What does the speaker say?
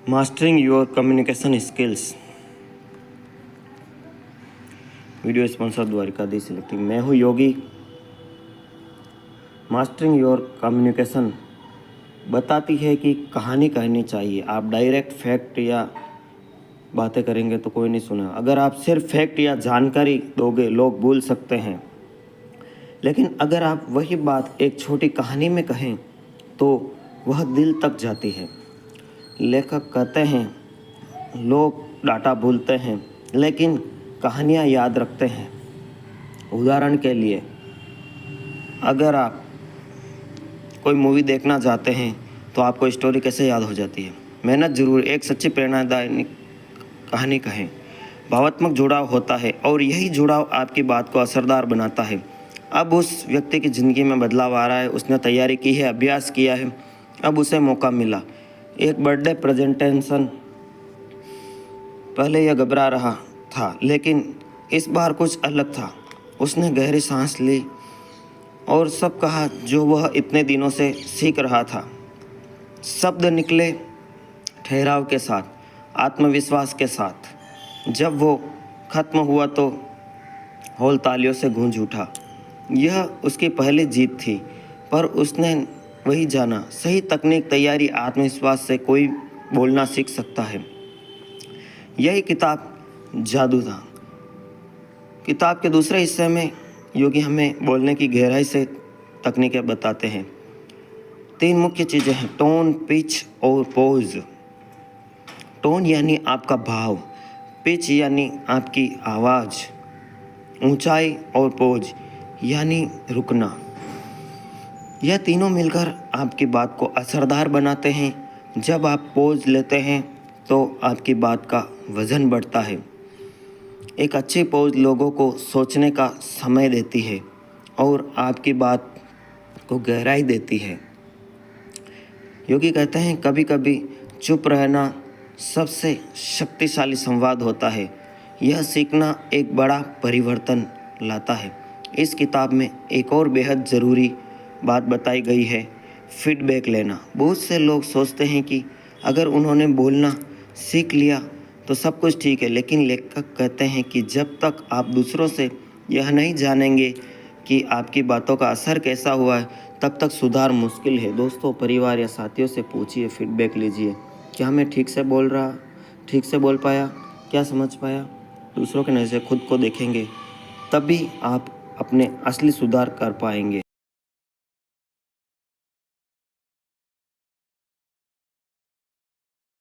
Mastering your communication skills. Video sponsor Dwarkadhish electric. मैं हूँ योगी। Mastering your communication बताती है कि कहानी कहनी चाहिए। आप डायरेक्ट फैक्ट या बातें करेंगे तो कोई नहीं सुना। अगर आप सिर्फ फैक्ट या जानकारी दोगे लोग भूल सकते हैं, लेकिन अगर आप वही बात एक छोटी कहानी में कहें तो वह दिल तक जाती है। लेखक कहते हैं लोग डाटा भूलते हैं लेकिन कहानियाँ याद रखते हैं। उदाहरण के लिए, अगर आप कोई मूवी देखना चाहते हैं तो आपको स्टोरी कैसे याद हो जाती है? मेहनत जरूर, एक सच्ची प्रेरणादायक कहानी कहें। भावात्मक जुड़ाव होता है और यही जुड़ाव आपकी बात को असरदार बनाता है। अब उस व्यक्ति की ज़िंदगी में बदलाव आ रहा है, उसने तैयारी की है, अभ्यास किया है, अब उसे मौका मिला। एक बर्थडे प्रेजेंटेशन, पहले यह घबरा रहा था लेकिन इस बार कुछ अलग था। उसने गहरी सांस ली और सब कहा जो वह इतने दिनों से सीख रहा था। शब्द निकले ठहराव के साथ, आत्मविश्वास के साथ। जब वो खत्म हुआ तो हॉल तालियों से गूंज उठा। यह उसकी पहली जीत थी, पर उसने वही जाना, सही तकनीक, तैयारी, आत्मविश्वास से कोई बोलना सीख सकता है। यही किताब जादू था। किताब के दूसरे हिस्से में योगी हमें बोलने की गहराई से तकनीकें बताते हैं। 3 मुख्य चीज़ें हैं, टोन, पिच और पोज। टोन यानी आपका भाव, पिच यानी आपकी आवाज़, ऊंचाई, और पोज यानी रुकना। यह तीनों मिलकर आपकी बात को असरदार बनाते हैं। जब आप पोज लेते हैं तो आपकी बात का वज़न बढ़ता है। एक अच्छी पोज लोगों को सोचने का समय देती है और आपकी बात को गहराई देती है। योगी कहते हैं कभी कभी चुप रहना सबसे शक्तिशाली संवाद होता है। यह सीखना एक बड़ा परिवर्तन लाता है। इस किताब में एक और बेहद ज़रूरी बात बताई गई है, फीडबैक लेना। बहुत से लोग सोचते हैं कि अगर उन्होंने बोलना सीख लिया तो सब कुछ ठीक है, लेकिन लेखक कहते हैं कि जब तक आप दूसरों से यह नहीं जानेंगे कि आपकी बातों का असर कैसा हुआ है, तब तक सुधार मुश्किल है। दोस्तों, परिवार या साथियों से पूछिए, फीडबैक लीजिए। क्या मैं ठीक से बोल पाया, क्या समझ पाया? दूसरों के नज़र खुद को देखेंगे, तभी आप अपने असली सुधार कर पाएंगे।